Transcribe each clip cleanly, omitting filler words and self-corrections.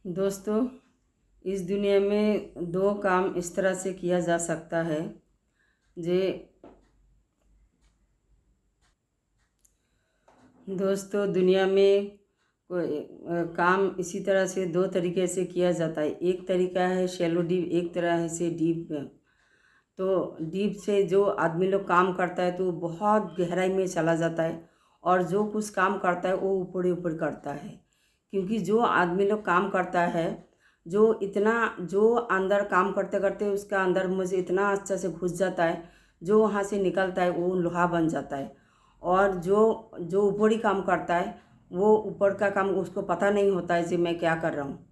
दोस्तों, इस दुनिया में दो काम इस तरह से किया जा सकता है। जे दोस्तों, दुनिया में काम इसी तरह से दो तरीके से किया जाता है। एक तरीका है शैलो डीप, एक तरह से डीप। तो डीप से जो आदमी लोग काम करता है तो वो बहुत गहराई में चला जाता है, और जो कुछ काम करता है वो ऊपर ही ऊपर करता है। क्योंकि जो आदमी लोग काम करता है, जो अंदर काम करते करते उसका अंदर मुझे इतना अच्छा से घुस जाता है, जो वहाँ से निकलता है वो लोहा बन जाता है। और जो जो ऊपरी काम करता है, वो ऊपर का काम उसको पता नहीं होता है कि मैं क्या कर रहा हूँ,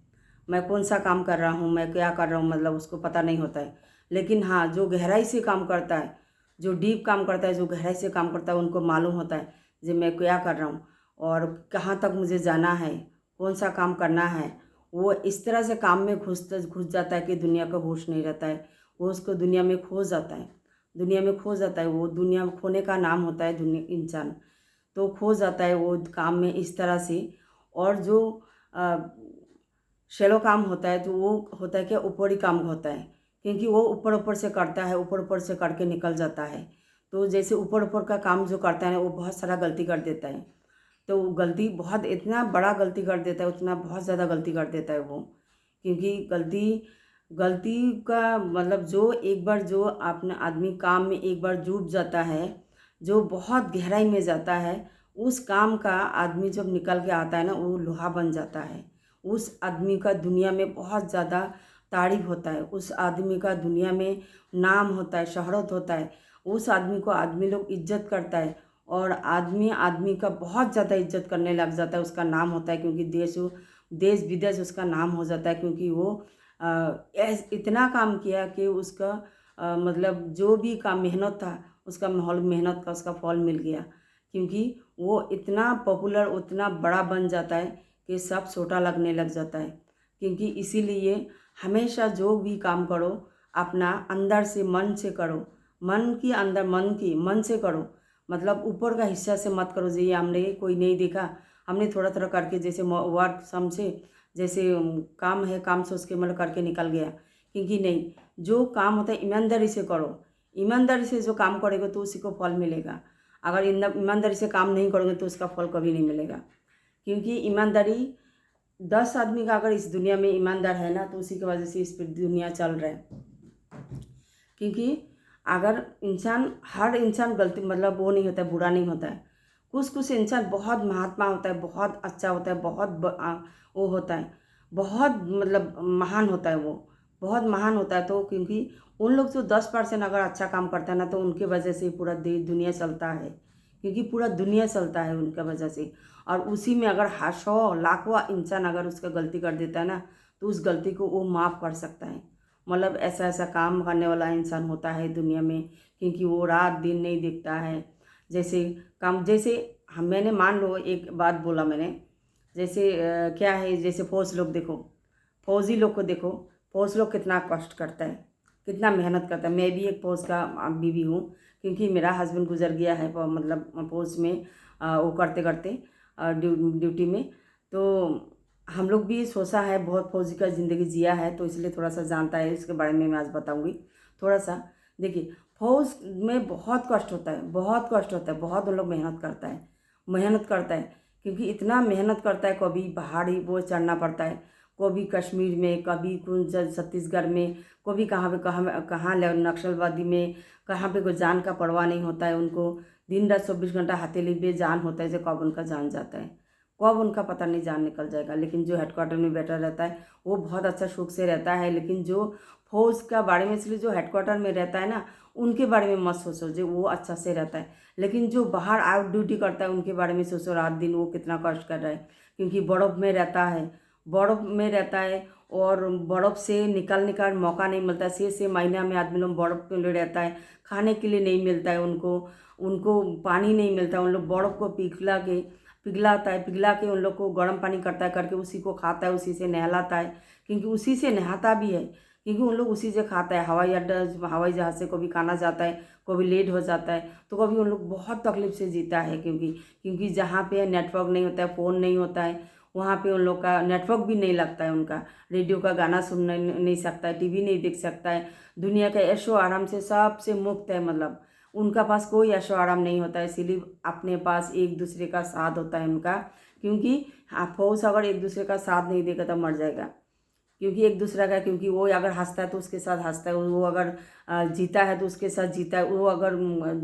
मैं कौन सा काम कर रहा हूँ, मैं क्या कर रहा हूँ, मतलब उसको पता नहीं होता है। लेकिन हाँ, जो गहराई से काम करता है, जो डीप काम करता है, जो गहराई से काम करता है, उनको मालूम होता है कि मैं क्या कर रहा हूँ और कहाँ तक मुझे जाना है, कौन सा काम करना है। वो इस तरह से काम में घुस जाता है कि दुनिया का होश नहीं रहता है। वो उसको दुनिया में खो जाता है, दुनिया में खो जाता है। वो दुनिया में खोने का नाम होता है दुनिया इंसान। तो खो जाता है वो काम में इस तरह से। और जो शैलो काम होता है तो वो होता है कि ऊपरी काम होता है, क्योंकि वो ऊपर ऊपर से करता है, ऊपर ऊपर से करके निकल जाता है। तो जैसे ऊपर ऊपर का काम जो करता है ना, वो बहुत सारा गलती कर देता है। तो गलती बहुत इतना बड़ा गलती कर देता है, उतना बहुत ज़्यादा गलती कर देता है वो। क्योंकि गलती गलती का मतलब, जो एक बार जो अपना आदमी काम में एक बार डूब जाता है, जो बहुत गहराई में जाता है, उस काम का आदमी जब निकल के आता है ना, वो लोहा बन जाता है। उस आदमी का दुनिया में बहुत ज़्यादा तारीफ होता है, उस आदमी का दुनिया में नाम होता है, शोहरत होता है। उस आदमी को आदमी लोग इज्जत करता है, और आदमी आदमी का बहुत ज़्यादा इज्जत करने लग जाता है, उसका नाम होता है। क्योंकि देश विदेश उसका नाम हो जाता है, क्योंकि वो इतना काम किया कि उसका मतलब जो भी काम मेहनत था, उसका माहौल मेहनत का उसका फल मिल गया। क्योंकि वो इतना पॉपुलर, उतना बड़ा बन जाता है कि सब छोटा लगने लग जाता है। क्योंकि इसीलिए हमेशा जो भी काम करो, अपना अंदर से मन से करो, मन से करो। मतलब ऊपर का हिस्सा से मत करो, जी हमने कोई नहीं देखा, हमने थोड़ा थोड़ा करके जैसे वर्क समझे, जैसे काम है काम सोच के मतलब करके निकल गया। क्योंकि नहीं, जो काम होता है ईमानदारी से करो। ईमानदारी से जो काम करेगा तो उसी को फल मिलेगा। अगर ईमानदारी से काम नहीं करोगे तो उसका फल कभी नहीं मिलेगा। क्योंकि ईमानदारी, 10 आदमी का अगर इस दुनिया में ईमानदार है ना, तो उसी की वजह से इस पर दुनिया चल रहा है। क्योंकि अगर हर इंसान गलती मतलब वो नहीं होता है, बुरा नहीं होता है। कुछ कुछ इंसान बहुत महात्मा होता है, बहुत अच्छा होता है, वो होता है, बहुत मतलब महान होता है वो, बहुत महान होता है। तो क्योंकि उन लोग जो 10% अगर अच्छा काम करता है ना, तो उनकी वजह से पूरा दुनिया चलता है। क्योंकि पूरा दुनिया चलता है उनका वजह से। और उसी में अगर 100 लाखों इंसान अगर उसका गलती कर देता है ना, तो उस गलती को वो माफ़ कर सकता है। मतलब ऐसा ऐसा काम करने वाला इंसान होता है दुनिया में। क्योंकि वो रात दिन नहीं देखता है। जैसे काम, जैसे हम मैंने मान लो एक बात बोला मैंने, जैसे क्या है, जैसे फौज लोग देखो, फौजी लोग को देखो, फौज लोग कितना कष्ट करता है, कितना मेहनत करता है। मैं भी एक फौज का बीवी हूँ। क्योंकि मेरा हस्बैंड गुजर गया है मतलब फौज में वो करते करते ड्यूटी में। तो हम लोग भी सोचा है, बहुत फौजी का ज़िंदगी जिया है, तो इसलिए थोड़ा सा जानता है। इसके बारे में मैं आज बताऊंगी थोड़ा सा। देखिए, फौज में बहुत कष्ट होता है, बहुत कष्ट होता है, बहुत उन लोग मेहनत करता है, मेहनत करता है। क्योंकि इतना मेहनत करता है, कभी पहाड़ी वो चढ़ना पड़ता है, कभी कश्मीर में, कभी कुछ छत्तीसगढ़ में, कभी कहाँ नक्सलवादी में, कहाँ पे कोई जान का परवाह नहीं होता है उनको। दिन रात 24 घंटा हथेली पे जान होता है, जो कब उनका जान जाता है, कब उनका पता नहीं जान निकल जाएगा। लेकिन जो हेडक्वार्टर में बैठा रहता है वो बहुत अच्छा सुख से रहता है। लेकिन जो फौज का बारे में, इसलिए जो हेडक्वार्टर में रहता है ना, उनके बारे में मत सोचो जो वो अच्छा से रहता है। लेकिन जो बाहर आउट ड्यूटी करता है उनके बारे में सोचो, रात दिन वो कितना कष्ट कर रहा है। क्योंकि बर्फ़ में रहता है, बर्फ़ में रहता है, और बर्फ़ से निकलने का मौका नहीं मिलता। 6 महीना में आदमी लोग बर्फ़ के लिए रहता है, खाने के लिए नहीं मिलता है उनको, उनको पानी नहीं मिलता। उन लोग बर्फ़ को पिघलाता है, पिघला के उन लोग को गर्म पानी करता है, करके उसी को खाता है, उसी से नहलाता है। क्योंकि उसी से नहाता भी है, क्योंकि उन लोग उसी से खाता है। हवाई जहाज़ से कभी खाना जाता है, कभी लेट हो जाता है, तो कभी उन लोग बहुत तकलीफ से जीता है। क्योंकि जहाँ पे नेटवर्क नहीं होता है, फ़ोन नहीं होता है, वहाँ पे उन लोग का नेटवर्क भी नहीं लगता है, उनका रेडियो का गाना सुन नहीं सकता है, टीवी नहीं देख सकता है, दुनिया के ऐशो आराम से सबसे मुक्त है। मतलब उनका पास कोई ऐशो आराम नहीं होता है, इसीलिए अपने पास एक दूसरे का साथ होता है उनका। क्योंकि फौज अगर एक दूसरे का साथ नहीं देगा तो मर जाएगा। क्योंकि एक दूसरा का, क्योंकि वो अगर हंसता है तो उसके साथ हंसता है, वो अगर जीता है तो उसके साथ जीता है, वो अगर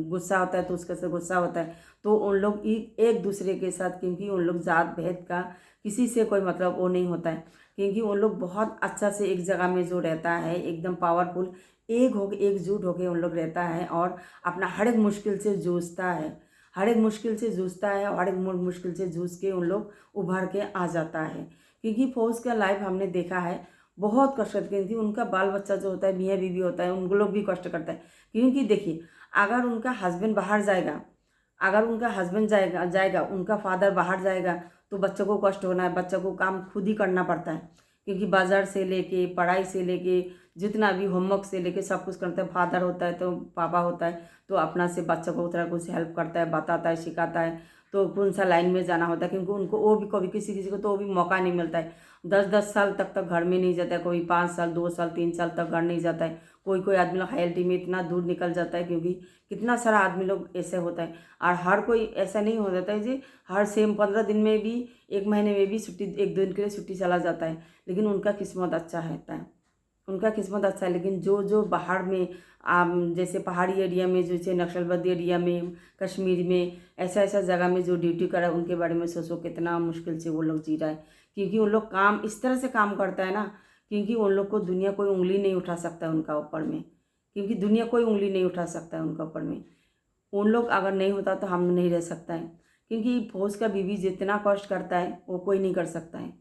गुस्सा होता है तो उसके साथ गुस्सा होता है। तो उन लोग एक दूसरे के साथ, क्योंकि उन लोग जात भेद का किसी से कोई मतलब वो नहीं होता है, क्योंकि उन लोग बहुत अच्छा से एक जगह में जो रहता है एकदम पावरफुल, एक होके एकजुट होके उन लोग रहता है और अपना हर एक मुश्किल से जूझता है, हर एक मुश्किल से जूझता है और हर एक मुश्किल से जूझ के उन लोग उभर के आ जाता है। क्योंकि फौज का लाइफ हमने देखा है बहुत कष्ट करती, क्योंकि उनका बाल बच्चा जो होता है, मियाँ बीवी होता है, उनको लोग भी कष्ट करता है। क्योंकि देखिए, अगर उनका हस्बैंड बाहर जाएगा, अगर उनका हस्बैंड जाएगा जाएगा उनका फादर बाहर जाएगा तो बच्चों को कष्ट होना है, बच्चों को काम खुद ही करना पड़ता है। क्योंकि बाजार से लेके, पढ़ाई से लेके, जितना भी होमवर्क से लेके सब कुछ करता है। फादर होता है तो पापा होता है तो अपना से बच्चों को उतना कुछ हेल्प करता है, बताता है, सिखाता है। तो कौन सा लाइन में जाना होता है, क्योंकि उनको वो भी कभी किसी किसी को तो वो भी मौका नहीं मिलता है। 10-10 साल तक घर में नहीं जाता है, कोई 5 साल, 2 साल, 3 साल तक घर नहीं जाता है। कोई कोई आदमी लोग हाईएल्टी में इतना दूर निकल जाता है, क्योंकि कितना सारा आदमी लोग ऐसे होता है। और हर कोई ऐसा नहीं हो जाता है जी, हर सेम 15 दिन में भी, 1 महीने में भी छुट्टी, 1 दिन के लिए छुट्टी चला जाता है। लेकिन उनका किस्मत अच्छा रहता है, उनका किस्मत अच्छा है। लेकिन जो जो बाहर में जैसे पहाड़ी एरिया में, जैसे नक्सलबंदी एरिया में, कश्मीर में, ऐसा ऐसा जगह में जो ड्यूटी कर रहा है, उनके बारे में सोचो कितना मुश्किल से वो लोग जी रहा है। क्योंकि उन लोग काम इस तरह से काम करता है ना, क्योंकि उन लोग को दुनिया कोई उंगली नहीं उठा सकता है उनका ऊपर में। क्योंकि दुनिया कोई उंगली नहीं उठा सकता है उनका ऊपर में। उन लोग अगर नहीं होता तो हम नहीं रह सकता है। क्योंकि फौज का बीवी जितना कष्ट करता है वो कोई नहीं कर सकता है,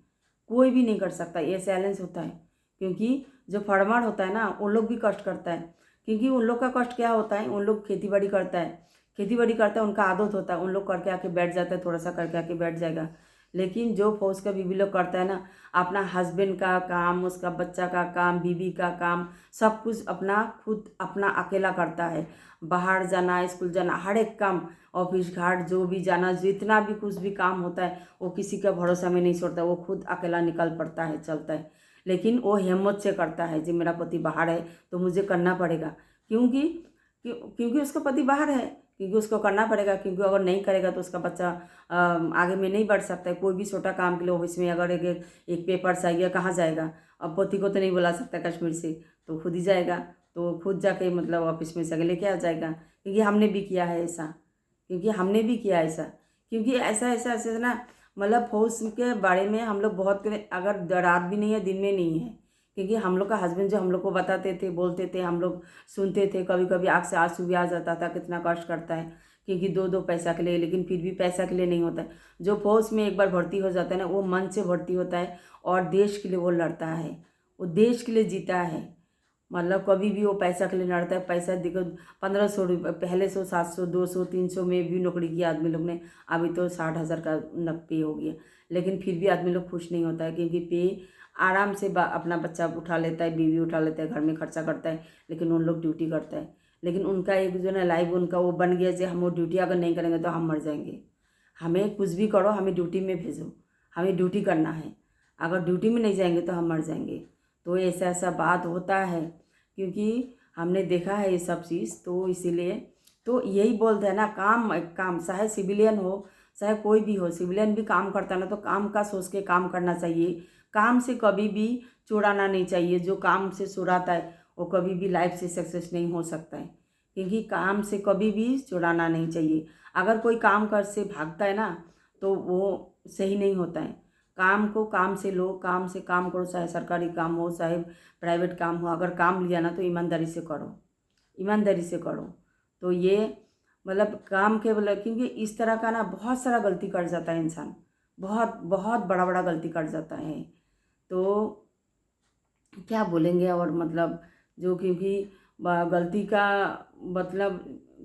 कोई भी नहीं कर सकता। ये चैलेंज होता है। क्योंकि जो फर्मर होता है ना, उन लोग भी कष्ट करता है। क्योंकि उन लोग का कष्ट क्या होता है, उन लोग खेती बाड़ी करता है, खेती बाड़ी करता है, उनका आदत होता है, उन लोग करके आके बैठ जाता है, थोड़ा सा करके आके बैठ जाएगा। लेकिन जो फौज का बीवी लोग करता है ना, अपना हस्बैंड का काम, उसका बच्चा का काम, बीवी का काम, सब कुछ अपना खुद अपना अकेला करता है। बाहर जाना, स्कूल जाना, हर एक काम, ऑफिस घाट जो भी जाना, जितना भी कुछ भी काम होता है वो किसी का भरोसा में नहीं छोड़ता, वो खुद अकेला निकल पड़ता है, चलता है। लेकिन वो हिम्मत से करता है जी, मेरा पति बाहर है तो मुझे करना पड़ेगा। क्योंकि क्योंकि उसका पति बाहर है, क्योंकि उसको करना पड़ेगा। क्योंकि अगर नहीं करेगा तो उसका बच्चा आगे में नहीं बढ़ सकता है। कोई भी छोटा काम के लिए ऑफिस में अगर एक पेपर चाहिए, कहाँ जाएगा? अब पति को तो नहीं बुला सकता कश्मीर से, तो खुद ही जाएगा। तो खुद जाके मतलब ऑफिस में से लेके आ जाएगा। क्योंकि हमने भी किया है ऐसा, क्योंकि हमने भी किया ऐसा। क्योंकि ऐसा ऐसा ऐसा ना, मतलब फौज के बारे में हम लोग बहुत करें, अगर रात भी नहीं है, दिन में नहीं है। क्योंकि हम लोग का हस्बैंड जो हम लोग को बताते थे, बोलते थे, हम लोग सुनते थे। कभी कभी आँख से आंसू भी आ जाता था, कितना कष्ट करता है। क्योंकि दो दो पैसा के लिए, लेकिन फिर भी पैसा के लिए नहीं होता है। जो फौज में एक बार भर्ती हो जाता है ना, वो मन से भर्ती होता है और देश के लिए वो लड़ता है, वो देश के लिए जीता है। मतलब कभी भी वो पैसा के लिए लड़ता है। पैसा देखो, 1500 रुपये पहले, 100, 700, 200, 300 में भी नौकरी की आदमी लोग ने, अभी तो 60,000 का पे हो गया। लेकिन फिर भी आदमी लोग खुश नहीं होता है, क्योंकि पे आराम से अपना बच्चा उठा लेता है, बीवी उठा लेता है, घर में खर्चा करता है। लेकिन उन लोग ड्यूटी करता है। लेकिन उनका एक जो ना लाइफ उनका वो बन गया, जो हम वो ड्यूटी अगर नहीं करेंगे तो हम मर जाएंगे। हमें कुछ भी करो, हमें ड्यूटी में भेजो, हमें ड्यूटी करना है। अगर ड्यूटी में नहीं जाएंगे तो हम मर जाएंगे। तो ऐसा ऐसा बात होता है, क्योंकि हमने देखा है ये सब चीज़। तो इसीलिए तो यही बोलते हैं ना, काम काम, चाहे सिविलियन हो चाहे कोई भी हो, सिविलियन भी काम करता है ना, तो काम का सोच के काम करना चाहिए। काम से कभी भी चुराना नहीं चाहिए। जो काम से चुराता है वो कभी भी लाइफ से सक्सेस नहीं हो सकता है। क्योंकि काम से कभी भी चुराना नहीं चाहिए। अगर कोई काम कर से भागता है ना, तो वो सही नहीं होता है। काम को काम से लो, काम से काम करो, चाहे सरकारी काम हो चाहे प्राइवेट काम हो। अगर काम लिया ना तो ईमानदारी से करो, ईमानदारी से करो। तो ये मतलब काम के मतलब, क्योंकि इस तरह का ना बहुत सारा गलती कर जाता है इंसान, बहुत बहुत बड़ा बड़ा गलती कर जाता है। तो क्या बोलेंगे और मतलब, जो क्योंकि गलती का मतलब,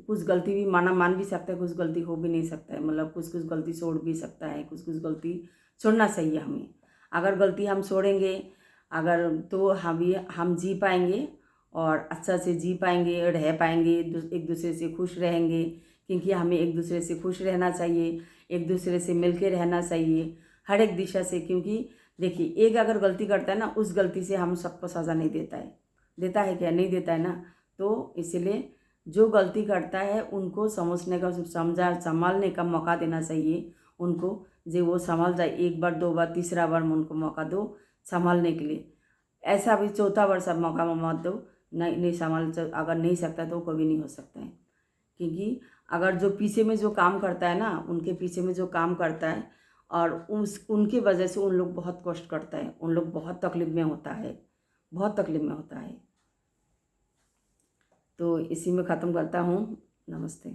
कुछ गलती भी मान भी सकता है, कुछ गलती हो भी नहीं सकता है। मतलब कुछ कुछ गलती छोड़ भी सकता है, कुछ कुछ गलती छोड़ना चाहिए हमें। अगर गलती हम छोड़ेंगे, अगर तो हम जी पाएंगे और अच्छा से जी पाएंगे, रह पाएंगे, एक दूसरे से खुश रहेंगे। क्योंकि हमें एक दूसरे से खुश रहना चाहिए, एक दूसरे से मिल के रहना चाहिए। हर एक दिशा से। क्योंकि देखिए, एक अगर गलती करता है ना, उस गलती से हम सबको सज़ा नहीं देता है, देता है क्या? नहीं देता है ना। तो इसीलिए जो गलती करता है उनको समझने का, संभालने का मौका देना चाहिए उनको, जो वो संभल जाए। एक बार, दो बार, तीसरा बार में उनको मौका दो संभालने के लिए। ऐसा भी चौथा बार सब मौका मत दो। नहीं नहीं संभाल, अगर नहीं सकता तो कभी नहीं हो सकता है। क्योंकि अगर जो पीछे में जो काम करता है ना, उनके पीछे में जो काम करता है और उनकी वजह से उन लोग बहुत कष्ट करता है, उन लोग बहुत तकलीफ में होता है, बहुत तकलीफ में होता है। तो इसी में ख़त्म करता हूँ। नमस्ते।